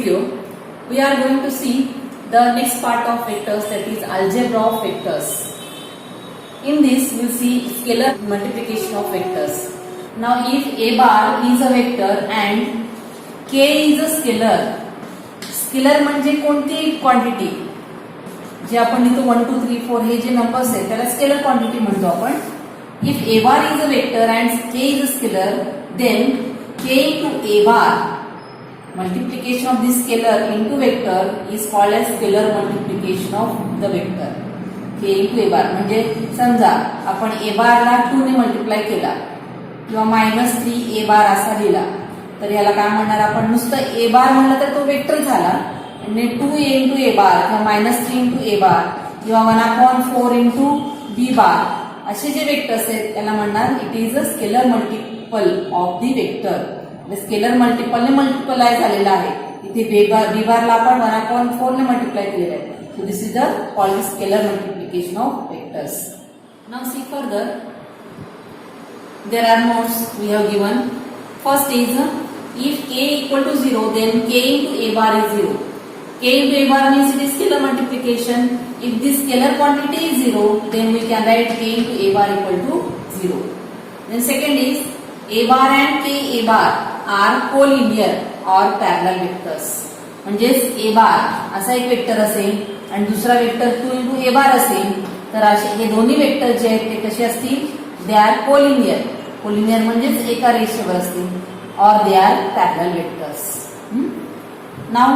video, we are going to see the next part of vectors, that is algebra of vectors. In this, we will see scalar multiplication of vectors. Now, if a bar is a vector and k is a scalar, scalar म्हणजे कोणती quantity जे आपण लिहितो 1 2 3 4 हे जे numbers आहेत त्याला scalar quantity म्हणतो आपण. If a bar is a vector and k is a scalar, then k into a bar multiplication of this scalar into vector is called as scalar multiplication of the vector. k into a bar म्हणजे समजा आपण a bar ला 2 ने multiply केला किंवा -3 a bar असा लिहिला तर याला काय म्हणणार आपण, नुसतं a bar म्हणलं तर तो वेक्टर झाला आणि 2a into a bar किंवा -3 into a bar किंवा 1/4 into b bar असे जे वेक्टर्स आहेत त्याला म्हणणार it is a scalar multiple of the vector. Scalar मल्टिपलने मल्टिप्लाय झालेला आहे. इथे b bar ला आपण 1/4 ने मल्टिप्लाय केलेला आहे. So this is the called scalar multiplication of vectors. Now see further, there are notes we have given. First is if k equal to 0, then k into a bar is 0. K into a bar means it is scalar multiplication. If this scalar quantity is 0, then we can write k into a bar equal to 0. Then second is a bar and k a bar are collinear or parallel vectors. म्हणजेच a bar असा एक vector असेल आणि दुसरा vector 2 into a bar असेल तर असे हे दोन्ही वेक्टर जे आहेत ते कसे असतील, दे आर कोलिनियर. कोलिनियर म्हणजेच एका रेषेवर असतील or they are parallel vectors. Now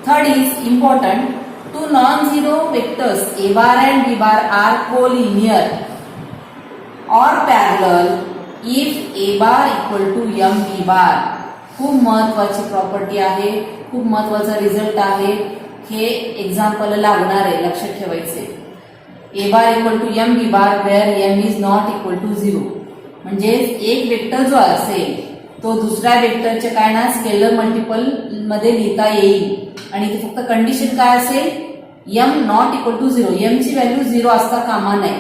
third is important, two non zero vectors a bar and b bar are collinear or parallel if a bar equal to mb bar. खूप महत्वाची property आहे, खूप महत्वाचा result आहे. हे example लागणार आहे, लक्षात ठेवायचे. a bar equal to mb bar where m is not equal to 0. म्हणजे एक वेक्टर जो असेल तो दुसऱ्या वेक्टरच्या काय ना स्केलर मल्टिपल मध्ये लिहिता येईल आणि इथे फक्त कंडिशन काय असेल, m not equal to 0. m ची व्हॅल्यू 0 असता कामा नये.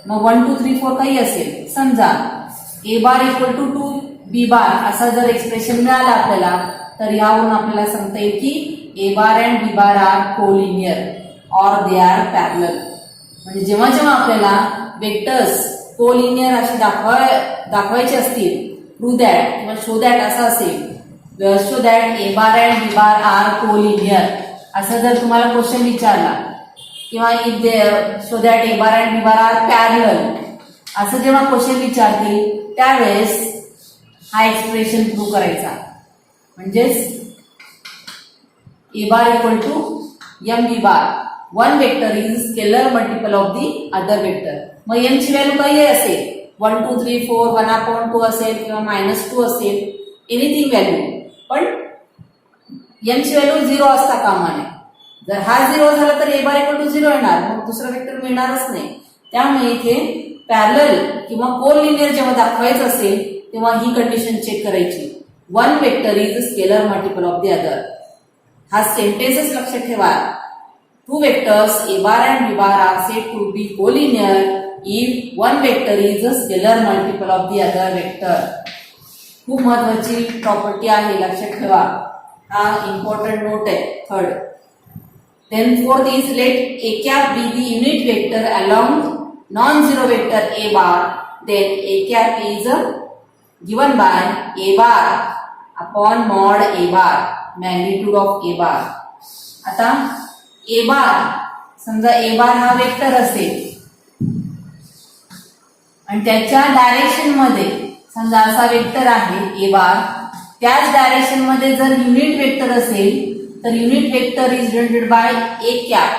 मग 1 2 3 4 काही असेल. समजा a bar equal to 2b bar असा जर एक्सप्रेशन मिळाला आपल्याला तर यावरून आपल्याला सांगता येईल की a bar and b bar are collinear or they are parallel. म्हणजे जेव्हा जेव्हा आपल्याला वेक्टर्स कोलिनियर असे दाखवायचे असतील, प्रूव्ह दॅट किंवा शो दॅट असं असेल, show that a bar and b bar are collinear असं जर तुम्हाला क्वेश्चन विचारला किंवा if they show that a bar and b bar are parallel असं जेव्हा क्वेश्चन विचारतील त्यावेळेस हा एक्सप्रेशन प्रूव्ह करायचा. म्हणजेच a bar equal to m b bar, one vector is scalar multiple of the other vector. मग m ची value काही असेल, 1 2 3 4 1/2 असेल किंवा -2 असेल, एनिथिंग व्हॅल्यू, पण m ची व्हॅल्यू 0 असता कामा नये. जर हा 0 झाला तर a बार इक्वल टू 0 येणार, मग दुसरा वेक्टर मिळणारच नाही. त्यामुळे इथे पॅरलल किंवा कोलिनियर जेव्हा दाखवायचं असेल तेव्हा ही कंडिशन चेक करायची, one vector is scalar multiple of the other. हा सेंटेन्सच लक्षात ठेवा. Two vectors a bar and b bar are said to be collinear if one vector is a scalar multiple of the other vector. खूप महत्वाची property आहे, लक्षात ठेवा. हा important note आहे. Third, then fourth is let a cap be the unit vector along non-zero vector a bar, then a cap is given by a bar upon mod a bar, magnitude of a bar. आता ए बार, समजा ए बार हा vector असेल आणि त्याच्या direction मध्ये समजा असा vector आहे ए बार, त्याच डायरेक्शन मध्ये जर युनिट वेक्टर असेल तर unit vector is denoted by a cap.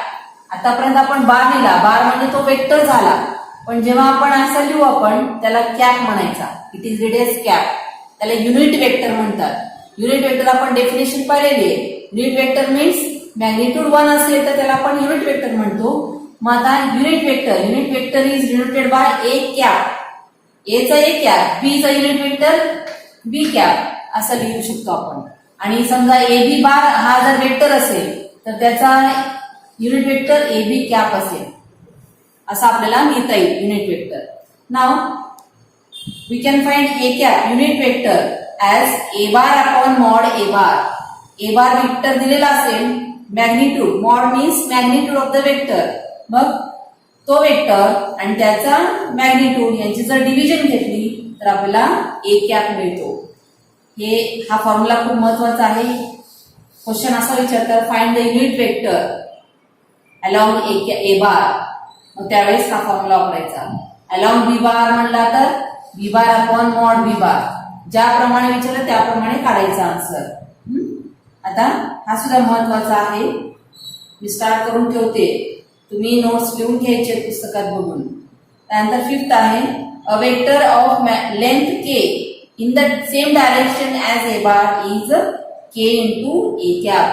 आतापर्यंत आपण बार लिहिला, बार म्हणजे तो वेक्टर झाला, पण जेव्हा आपण असं लिहू आपण त्याला कॅप म्हणायचा. It is read as cap. त्याला युनिट वेक्टर म्हणतात. युनिट वेक्टर आपण डेफिनेशन पाहिलेली आहे. युनिट वेक्टर मीन्स मॅग्निट्यूड 1 असेल तर त्याला आपण युनिट वेक्टर म्हणतो. मग आता unit vector is denoted by a cap. A चा ए कॅप, बी चा युनिट वेक्टर बी कॅप असं लिहू शकतो आपण. आणि समजा ए बी बार हा जर वेक्टर असेल तर त्याचा unit vector a b cap असेल असं आपल्याला लिहिता येईल unit vector. Now we can find a cap unit vector as a bar upon mod a bar. A bar vector दिलेला असेल, magnitude, mod means magnitude of the vector, मग तो vector आणि त्याचा मॅग्निट्यूड यांची जर डिव्हिजन घेतली तर आपल्याला ए कॅप मिळतो. हा फॉर्म्युला खूप महत्वाचा आहे. क्वेश्चन असा विचारतात, find the unit vector along a bar, मग त्यावेळेस हा फॉर्म्युला वापरायचा. अलॉंग बी बार म्हणला तर B bar upon mod B bar, ज्याप्रमाणे विचारलं त्याप्रमाणे काढायचा आन्सर. आता हा सुद्धा महत्वाचा आहे, मी स्टार्ट करून ठेवते, तुम्ही नोट्स लिहून घ्यायचे पुस्तकात बघून. त्यानंतर फिफ्थ आहे, a vector of length K in the same direction as A bar is K into A cap.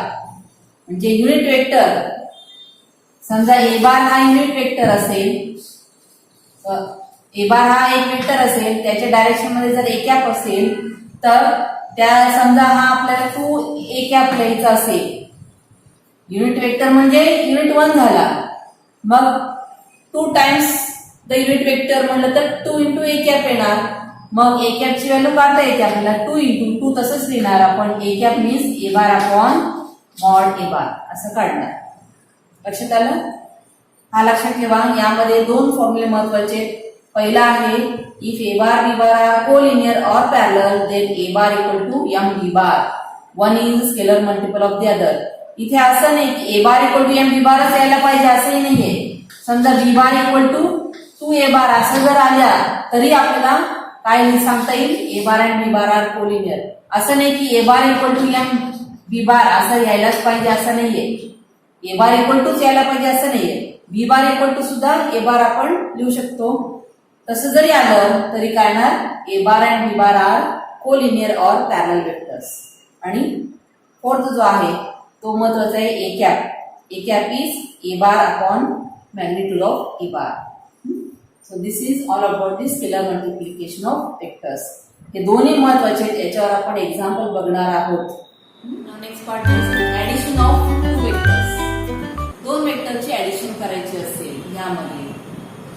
म्हणजे युनिट वेक्टर, समजा ए बार हा युनिट वेक्टर असेल, ए बार हा एक वेक्टर असेल, त्याच्या डायरेक्शन मध्ये जर ए कॅप असेल तर त्या समजा हा आपल्याला 2 ए कॅप लिहायचा असेल, युनिट वेक्टर म्हणजे युनिट 1 झाला, मग 2 टाइम्स द युनिट वेक्टर म्हणलं तर 2 इंटू ए कॅप येणार. मग ए कॅपची व्हॅल्यू काढता येते आपल्याला, 2 इंटू 2 तसंच लिहिणार आपण. A cap means a bar upon mod a bar असं काढणार. लक्षात आलं? हा लक्षात ठेवा. यामध्ये 2 फॉर्म्युले महत्वाचे. पहिला आहे, if a bar b bar are collinear और parallel then a bar equal to m b bar, one is scalar multiple of the other. इथे असं नाही की a bar equal to m b बारच यायला पाहिजे असंही नाहीये. समजा B bar equal to 2 A bar असं जर आल्या तरी आपल्याला काय सांगता येईल, a bar and b bar are collinear. असं नाही की a bar equal to m b bar असं यायलाच पाहिजे असं नाहीये, ए बार इक्वल टूच यायला पाहिजे असं नाहीये. बी बार इक्वल टू सुद्धा ए बार आपण लिहू शकतो. तसं जरी आलं तरी काय येणार, a bar and b bar are collinear और पॅरलल वेक्टर्स. आणि फोर्थ जो आहे तो महत्वाचा आहे, a cap. A cap is a bar upon magnitude of a bar. So this is all about the scalar multiplication of vectors. हे दोन्ही महत्वाचे आहेत, याच्यावर आपण एक्झाम्पल बघणार आहोत. Next part is addition of 2 vectors. 2 वेक्टरची ऍडिशन करायची असेल यामध्ये,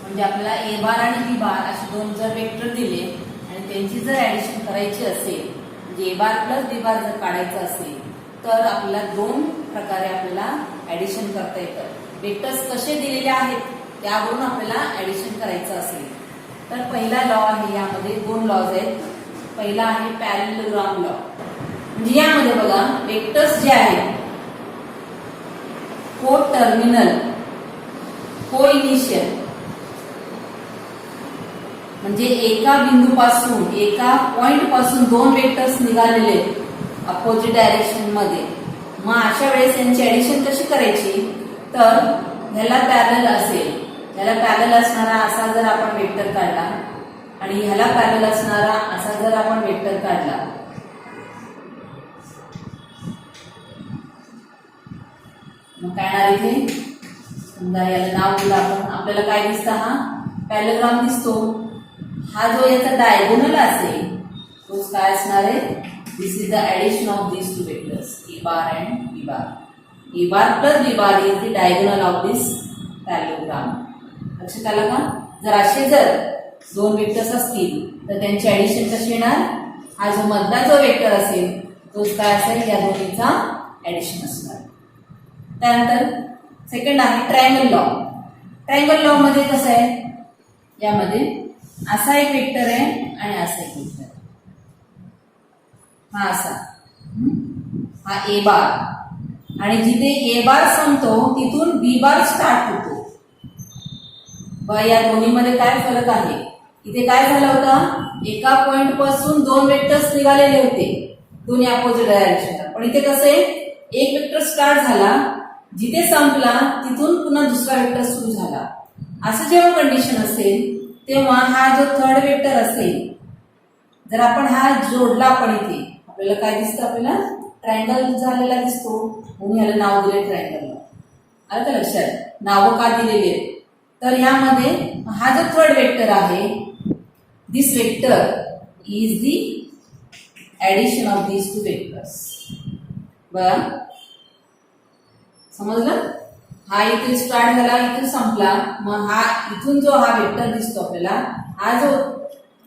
म्हणजे आपल्याला ए बार आणि बी बार असे 2 जर वेक्टर दिले आणि त्यांची जर ऍडिशन करायची असेल, म्हणजे ए बार प्लस बी बार जर काढायचं असेल तर आपल्याला 2 प्रकारे आपल्याला ऍडिशन करता येतं. वेक्टर्स कसे दिलेले आहेत त्यावरून आपल्याला ऍडिशन करायचं असेल तर पहिला लॉ आहे, यामध्ये 2 लॉज आहेत. पहिला आहे पॅरलेलोग्राम लॉ. म्हणजे यामध्ये बघा, वेक्टर्स जे आहेत को टर्मिनल, को इनिशियल, म्हणजे एका बिंदूपासून, एका पॉइंट पासून 2 वेक्टर्स निघालेले अपोजिट डायरेक्शन मध्ये. मग अशा वेळेस यांची ऍडिशन कशी करायची, तर ह्याला पॅरलल असेल, ह्याला पॅरलल असणारा असा जर आपण वेक्टर काढला आणि ह्याला पॅरलल असणारा असा जर आपण वेक्टर काढला, मग काय येणार इथे, समजा याला नाव दिलं आपण, आपल्याला काय दिसतं, हा पॅरलेलोग्राम दिसतो. हा जो याचा डायगोनल असेल तोच काय असणार आहे, this is the addition of this 2 vectors, a bar and b bar. A bar plus b bar is the diagonal of this parallelogram. लक्षात आलं का? जर असे जर 2 वेक्टर्स असतील तर त्यांची ऍडिशन कशी येणार, हा जो मधला जो वेक्टर असेल तोच काय असेल, या दोन्हीचा ऍडिशन असणार. त्यानंतर सेकंड आहे ट्रायंगल लॉ. ट्रायंगल लॉ मध्ये कसं आहे, यामध्ये असा एक वेक्टर आहे आणि असा एक वेक्टर, हा असा, हा ए बार, आणि जिथे ए बार संपतो तिथून बी बार स्टार्ट होतो. या दोन्हीमध्ये काय फरक आहे, इथे काय झालं होतं, एका पॉइंट पासून 2 वेक्टर्स निघालेले होते दोन्ही अपोजिट डायरेक्शनला, पण इथे कसे एक वेक्टर स्टार्ट झाला, जिथे संपला तिथून पुन्हा दुसरा वेक्टर सुरू झाला. असं जेव्हा कंडिशन असेल तेव्हा हा जो थर्ड वेक्टर असेल, जर आपण हा जोडला, पण इथे आपल्याला काय दिसतं, आपल्याला ट्रायंगल झालेला दिसतो, म्हणून ह्याला नाव दिले ट्रायंगल. आलं का लक्षात, नावं का दिलेली आहेत, तर यामध्ये हा जो थर्ड वेक्टर आहे, this vector is the addition of these 2 vectors. बघा समजलं, हा इथे स्टार्ट झाला, इथे संपला, मग हा इथून जो हा वेक्टर दिसतो आपल्याला, हा जो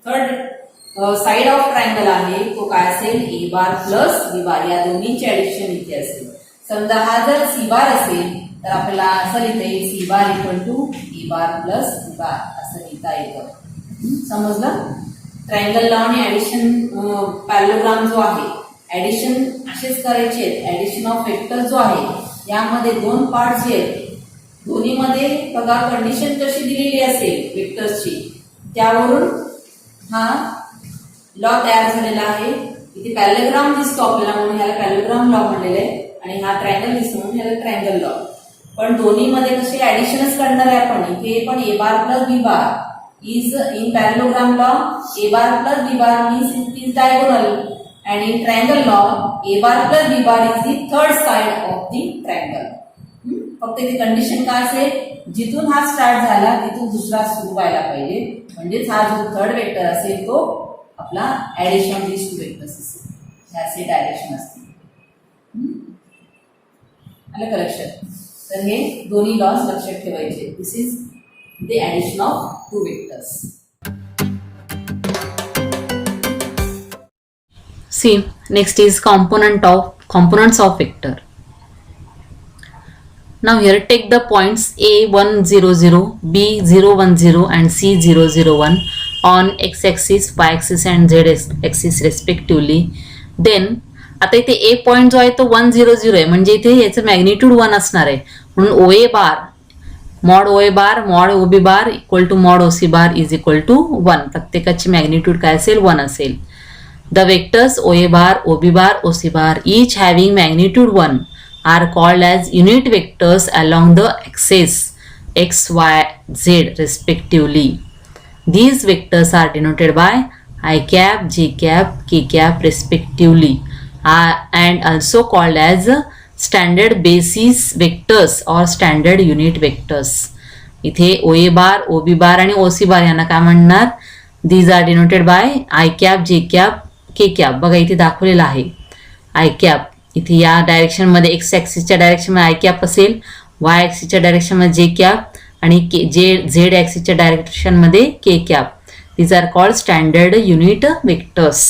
थर्ड साइड ऑफ ट्रायंगल आहे तो काय असेल ए बार प्लस बी बार या दोन्हीची ऍडिशन इथे असेल. समजा हा जर सी बार असेल तर आपल्याला असं लिहिता येईल c bar equal to a bar plus b bar असं लिहिता येतं. समजलं? ट्रायंगल लॉ आणि ऍडिशन पॅरलोग्राम जो आहे ऍडिशन असेच करायचे आहेत. ऍडिशन ऑफ वेक्टर जो आहे यामध्ये दोन पार्ट जे आहेत दोन्हीमध्ये बघा कंडिशन कशी दिलेली असेल वेक्टर्सची त्यावरून हा लॉ तयार झालेला आहे. इथे पॅरलोग्राम दिसतो आपल्याला म्हणून ह्याला पॅरलोग्राम लॉ म्हणलेलं आहे आणि हा ट्रायंगल दिसतो म्हणून ह्याला ट्रायंगल लॉ. पण दोन्हीमध्ये कसे ऍडिशनच करणार आहे आपण. इथे पण a bar plus b bar is in parallelogram law a bar plus b bar means it is diagonal and in triangle law a bar plus b bar is the third side of the triangle. फक्त इथे condition काय असेल जिथून हा start झाला तिथून दुसरा सुरू व्हायला पाहिजे म्हणजेच हा जो थर्ड वेक्टर असेल तो आपला addition of this two vectors असेल. हे असे डायरेक्शन असतील. आलं का लक्षात? तर हे दोन्ही लॉज लक्षात ठेवायचे. दिस is the addition of two vectors. See, next is components of vector. Now here take the points A100, B010 and C001 on x-axis, y-axis and z-axis respectively. Then आता इथे A पॉइंट जो आहे तो 100 आहे म्हणजे इथे याचं मॅग्निट्यूड 1 असणार आहे म्हणून OA bar mod OA bar mod OB bar equal to mod OC bar is equal to 1. प्रत्येकाची मॅग्निट्यूड काय असेल 1 असेल. The vectors OA bar OB bar OC bar each having magnitude 1 are called as unit vectors along the axis x, y, z respectively. These vectors are denoted by I cap, J cap, K cap respectively and also called as standard basis vectors or standard unit vectors. इथे OA bar OB bar आणि OC bar यांना काय म्हणणार. These are denoted by i cap j cap k cap. बघा इथे दाखवलेला आहे i cap. इथे या डायरेक्शन मध्ये एक्स ऍक्सिसच्या डायरेक्शन मध्ये आय कॅप असेल वाय ऍक्सिसच्या डायरेक्शन मध्ये जे कॅप आणि झेड ऍक्सिसच्या डायरेक्शन मध्ये k cap. These are called standard unit vectors.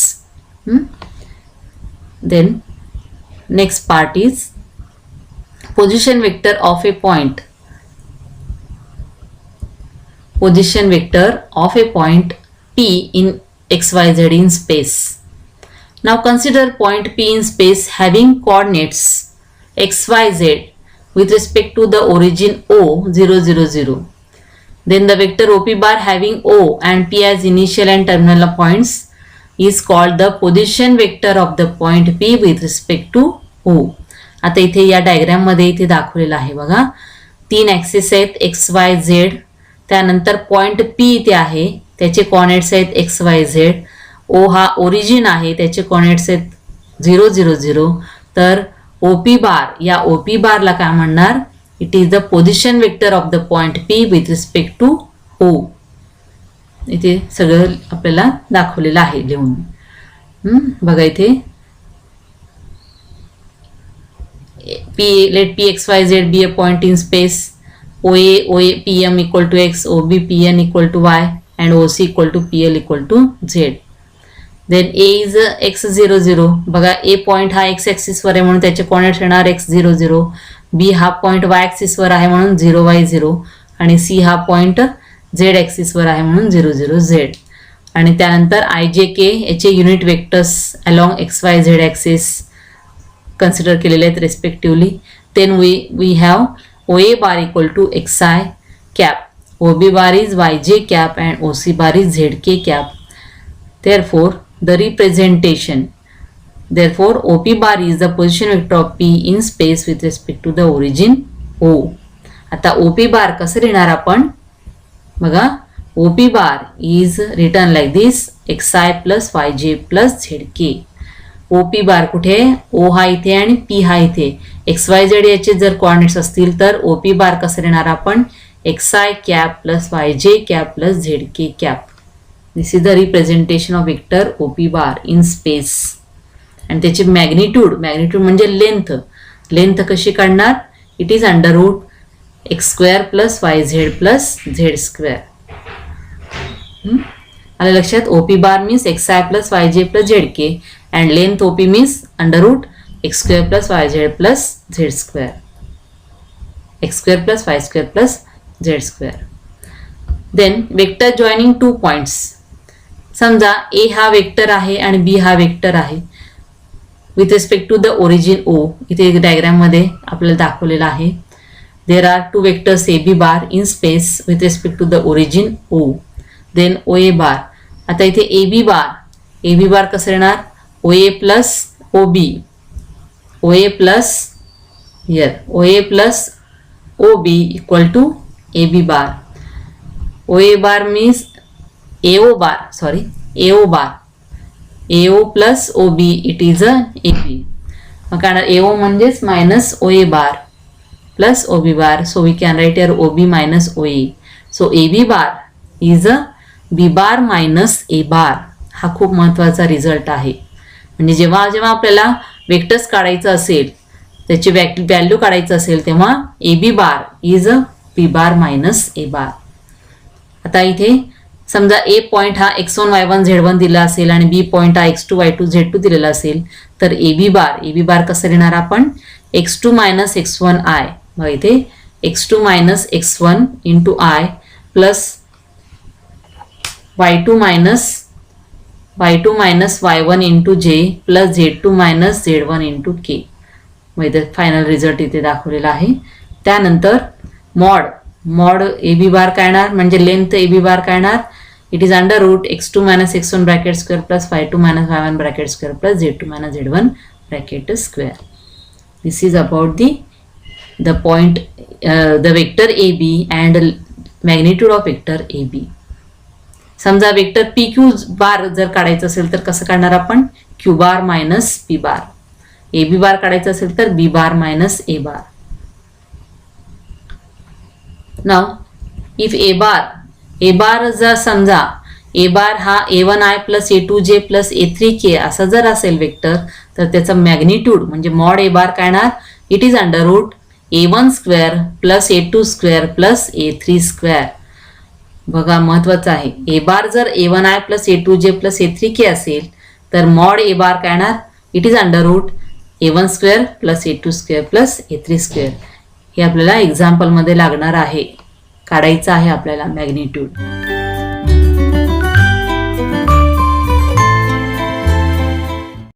Then next part is position vector of a point. Position vector of a point P in xyz in space. Now consider point P in space having coordinates xyz with respect to the origin O 0 0 0. Then the vector OP bar having O and P as initial and terminal points is called the position vector of the point P with respect to O. आता इथे या diagram मध्ये इथे दाखवलेला आहे बघा 3 axis आहेत x Y Z. त्यानंतर पॉइंट पी इथे आहे त्याचे कॉर्डिनेट्स आहेत एक्स वाय झेड. ओ हा ओरिजिन आहे त्याचे कॉर्डिनेट्स आहेत 0 0 0. तर ओपी बार या ओपी बारला काय म्हणणार. It is the position vector of the point P with respect to O. इथे सगळं आपल्याला दाखवलेलं आहे लिहून. बघा इथे let P x y z be a point in space. OA PM equal to x, OB PN equal to y and OC equal to PL equal to z. Then A is x00. बघा A point हा x axis वर आहे म्हणून त्याचे coordinates येणार x00. B हा point y axis वर आहे म्हणून 0y0 आणि C हा पॉइंट z ऍक्सिस वर आहे म्हणून 00z. आणि त्यानंतर IJK याचे unit vectors along XYZ axis consider केलेले आहेत respectively. Then we have OA bar equal to XI cap, OB bar is YJ cap and OC bar is ZK cap. Therefore the representation, therefore OP bar is the position vector of P in space with respect to the origin O. आता OP bar कसं लिहिणार आपण बघा. OP bar is written like this XI plus YJ plus ZK. OP बार कुठे O हा इथे आणि P हा इथे. XYZ याचे जर कॉर्डिनेट्स असतील तर OP बार कसं लिहिणार आपण XI cap plus YJ cap plus ZK cap. This is the representation of vector OP bar in space. आणि त्याची मॅग्निट्यूड म्हणजे लेंथ कशी काढणार. It is under root x² plus YZ plus Z². आलं लक्षात. OP bar means XI plus YJ plus ZK and length OP means under root X square plus YZ plus Z square, X square plus Y square plus Z square. Then vector joining 2 points. समजा A हा vector आहे आणि B हा vector आहे with respect to the origin O. इथे diagram मध्ये आपल्याला दाखवलेलं आहे. There are 2 vectors AB bar in space with respect to the origin O. Then OA bar. आता इथे AB बार कसं येणार, OA plus OB, OA plus OB equal to AB bar. OA bar means AO bar, AO plus OB it is a AB. मग काय AO म्हणजेच minus OA bar plus OB bar. So we can write here OB minus OA. So AB bar is a B bar minus A bar. हा खूप महत्त्वाचा result आहे. म्हणजे जेव्हा जेव्हा आपल्याला वेक्टर्स काढायचं असेल, त्याची व्हॅल्यू काढायचं असेल, तेव्हा AB bar is a B bar minus A बार. आता इथे समजा A पॉईंट हा x1 y1 z1 दिला असेल आणि B पॉईंट हा x2 y2 z2 दिलेला असेल, तर AB बार कसं लिहिणार आपण, x2 मायनस x1 i. मग इथे x2 minus x1 into i plus y2 minus y1 into j plus z2 minus z1 into k. मग इथे फायनल रिझल्ट इथे दाखवलेला आहे. त्यानंतर मॉड AB बार काय येणार, म्हणजे लेंथ AB बार काय येणार, it is under root x2 minus x1 bracket square plus y2 minus y1 bracket square plus z2 minus z1 bracket square. This is about the point the vector AB and magnitude of vector AB. समजा vector PQ bar जर काढायचं असेल तर कसं काढणार आपण, Q bar minus P bar. AB bar काढायचं असेल तर B bar minus A bar. Now if A bar जर समजा A बार हा A1i plus A2j plus A3k असा जर असेल वेक्टर, तर त्याचा मॅग्निट्यूड म्हणजे मॉड A बार काय येणार, it is under root A1 square plus A2 square plus A3 square. बघा महत्वाचं आहे, A बार जर A1i plus A2j plus A3k असेल, तर मॉड A बार काय येणार, it is under root A1 square plus A2 square plus A3 square. हे आपल्याला एक्झाम्पलमध्ये लागणार आहे, काढायचं आहे आपल्याला मॅग्निट्यूड.